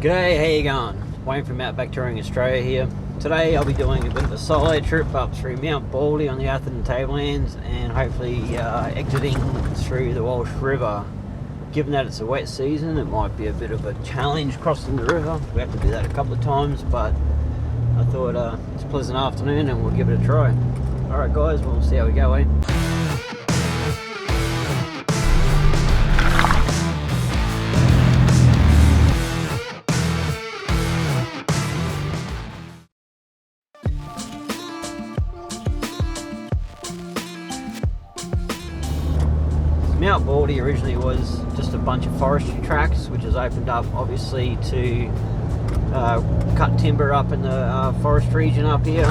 G'day, how you going? Wayne from Outback Touring Australia here. Today I'll be doing a bit of a solo trip up through Mount Baldy on the Atherton Tablelands and hopefully exiting through the Walsh River. Given that it's a wet season, it might be a bit of a challenge crossing the river. We have to do that a couple of times, but I thought it's a pleasant afternoon and we'll give it a try. Alright guys, we'll see how we go, eh? Mount Baldy originally was just a bunch of forestry tracks, which has opened up obviously to cut timber up in the forest region up here.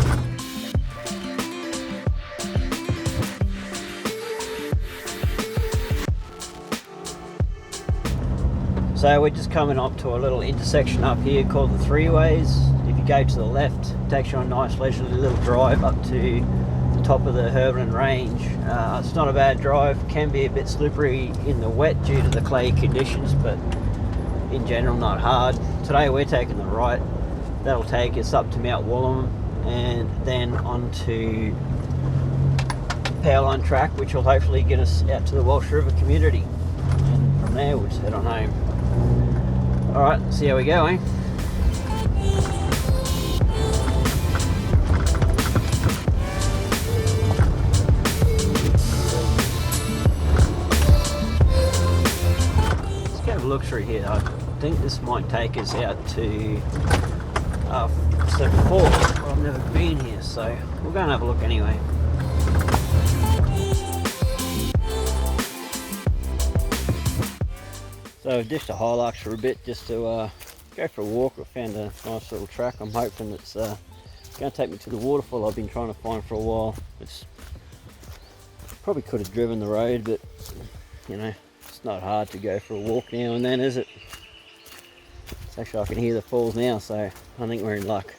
So we're just coming up to a little intersection up here called the Three Ways. If you go to the left, it takes you on a nice leisurely little drive up to top of the Herberton range. It's not a bad drive, can be a bit slippery in the wet due to the clay conditions, but in general not hard. Today we're taking the right. That'll take us up to Mount Wollum and then onto the Powerline track, which will hopefully get us out to the Walsh River community, and from there we'll just head on home. Alright, see how we go, eh? Look through here. I think this might take us out to step 4. Well, I've never been here, so we'll go and have a look anyway. So I've ditched a Hilux for a bit just to go for a walk. I found a nice little track. I'm hoping it's going to take me to the waterfall I've been trying to find for a while. It's probably could have driven the road, but you know, it's not hard to go for a walk now and then, is it? Actually, I can hear the falls now, so I think we're in luck.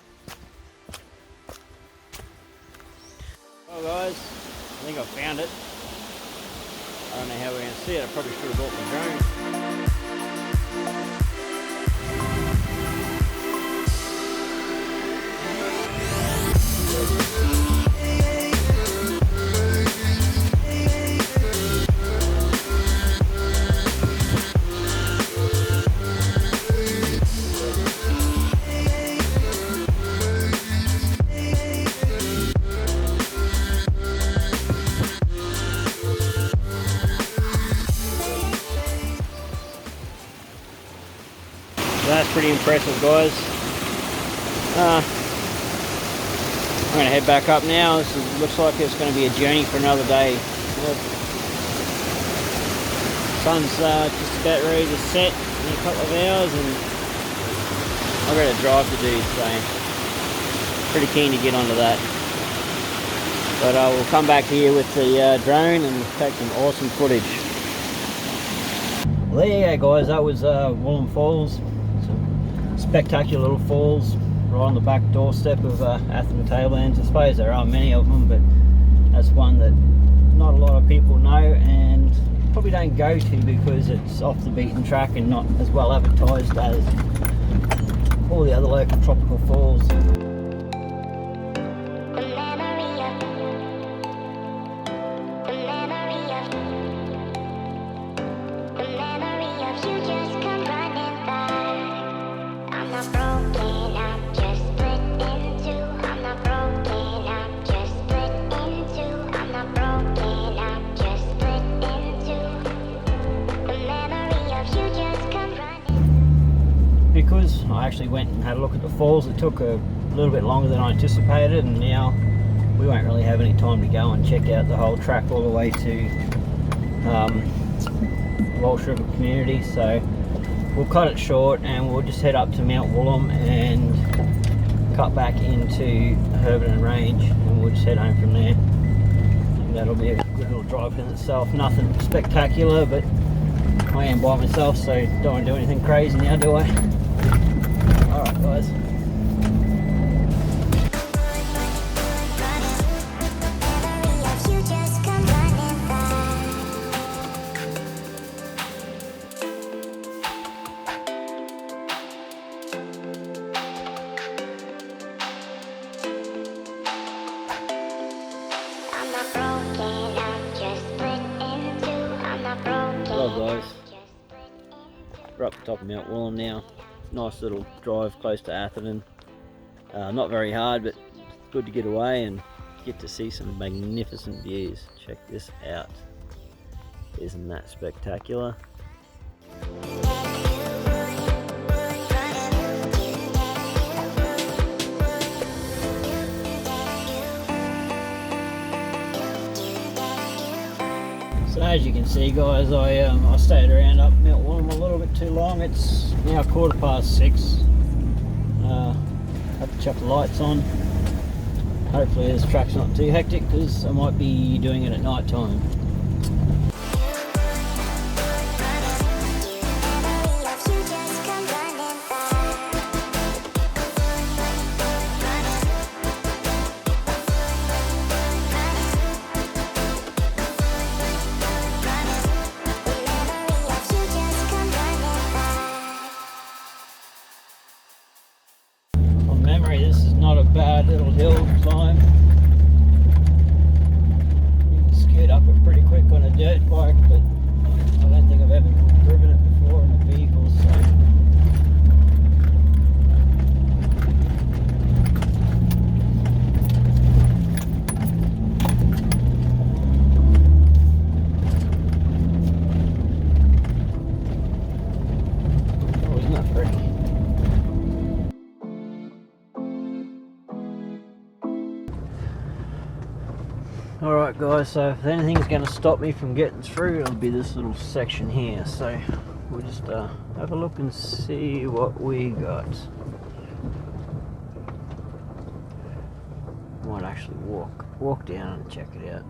Well guys, I think I found it. I don't know how we're going to see it. I probably should have brought my drone. That's pretty impressive, guys. I'm going to head back up now. Looks like it's going to be a journey for another day. The sun's just about ready to set in a couple of hours, and I've got a drive to do, so pretty keen to get onto that. But I will come back here with the drone and take some awesome footage. Well, there you go, guys. That was Wollum Falls. Spectacular little falls right on the back doorstep of Atherton Tablelands. I suppose there are many of them, but that's one that not a lot of people know and probably don't go to because it's off the beaten track and not as well advertised as all the other local tropical falls. Because I actually went and had a look at the falls, it took a little bit longer than I anticipated, and now we won't really have any time to go and check out the whole track all the way to Walsh River community, so we'll cut it short and we'll just head up to Mount Wollum and cut back into Herberton range, and we'll just head home from there. And that'll be a good little drive in itself. Nothing spectacular, but I am by myself, so don't want to do anything crazy now, do I? Alright guys. Well guys, we're up the top of Mount Willem now. Nice little drive close to Atherton. Not very hard, but good to get away and get to see some magnificent views. Check this out. Isn't that spectacular? So as you can see guys, I stayed around up Mount Willem a little bit too long. It's now 6:15. Have to chuck the lights on. Hopefully this track's not too hectic because I might be doing it at night time. This is not a bad little hill climb. You can scoot up it pretty quick on a dirt bike, but I don't think I've ever driven it before in a vehicle, oh, isn't that pretty? Alright guys, so if anything's going to stop me from getting through, it'll be this little section here. So we'll just have a look and see what we got. Might actually walk down and check it out.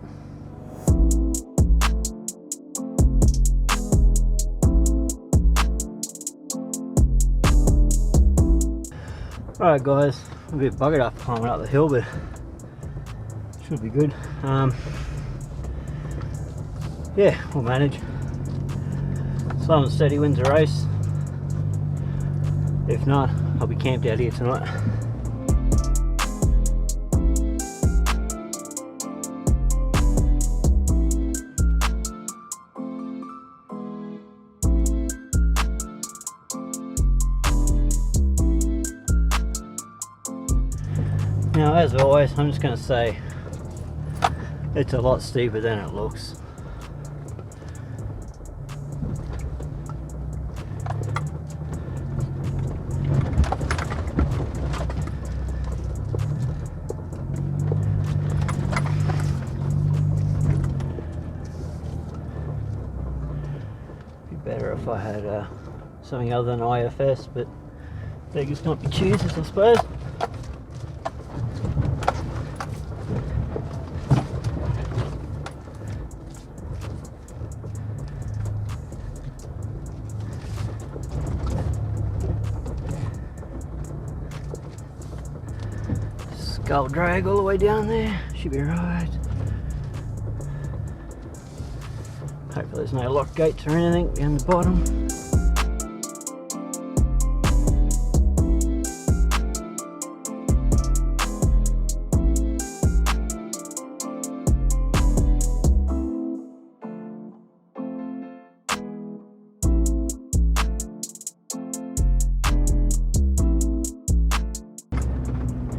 Alright guys, I'm a bit buggered up climbing up the hill, but should be good. Yeah, we'll manage. Slow and steady wins the race. If not, I'll be camped out here tonight. Now, as always, I'm just going to say it's a lot steeper than it looks. Be better if I had something other than IFS, but beggars can't be choosers, I suppose. Skull drag all the way down there, should be right. Hopefully there's no lock gates or anything down the bottom.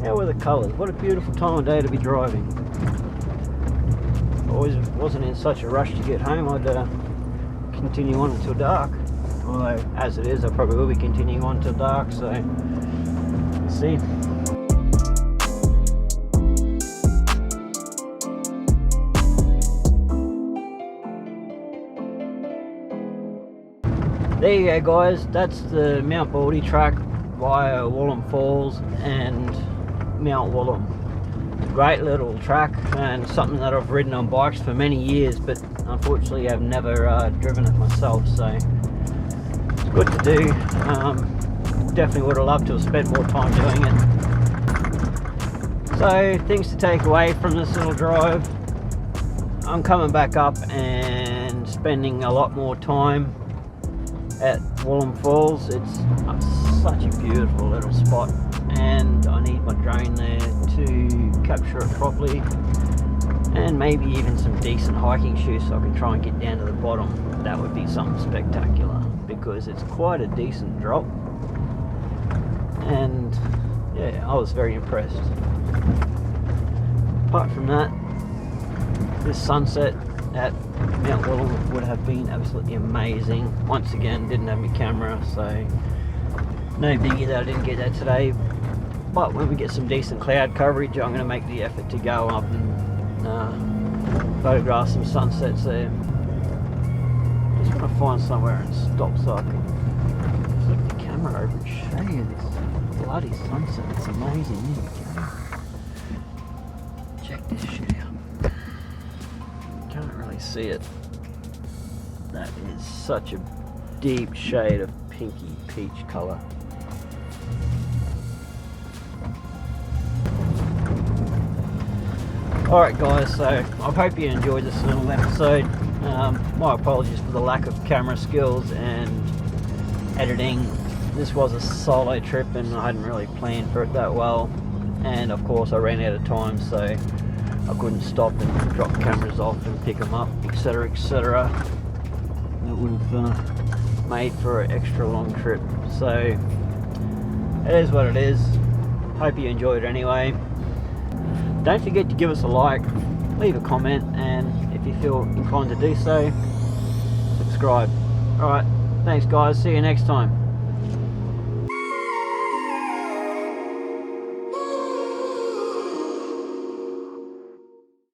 How were the colours? What a beautiful time of day to be driving. Always wasn't in such a rush to get home. I'd continue on until dark. Although, as it is, I probably will be continuing on till dark, so we'll see. There you go guys, that's the Mount Baldy track via Waterfalls and Mount Willem. Great little track and something that I've ridden on bikes for many years, but unfortunately I've never driven it myself, so it's good to do. Definitely would have loved to have spent more time doing it. So things to take away from this little drive: I'm coming back up and spending a lot more time at Waterfalls. It's such a beautiful little spot, and I need my drone there to capture it properly, and maybe even some decent hiking shoes so I can try and get down to the bottom. that would be something spectacular, because it's quite a decent drop, and yeah, I was very impressed. Apart from that, this sunset at Mount Little would have been absolutely amazing. Once again, didn't have my camera, so no biggie that I didn't get that today. But when we get some decent cloud coverage, I'm going to make the effort to go up and photograph some sunsets there. Just want to find somewhere and stop so I can flip the camera over and show you this bloody sunset. It's amazing. Here we go. Check this shit out. Can't really see it. That is such a deep shade of pinky peach colour. Alright guys, so I hope you enjoyed this little episode. My apologies for the lack of camera skills and editing. This was a solo trip and I hadn't really planned for it that well, and of course I ran out of time, so I couldn't stop and drop cameras off and pick them up, etc, etc. It would have made for an extra long trip, so it is what it is. Hope you enjoyed it anyway. Don't forget to give us a like, leave a comment, and if you feel inclined to do so, subscribe. Alright, thanks guys, see you next time.